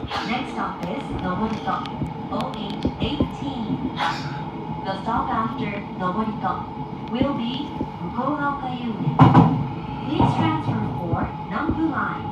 Next stop is Noborito, OH18. The stop after Noborito will be Fukuoka Unit. Please transfer for Nambu Line.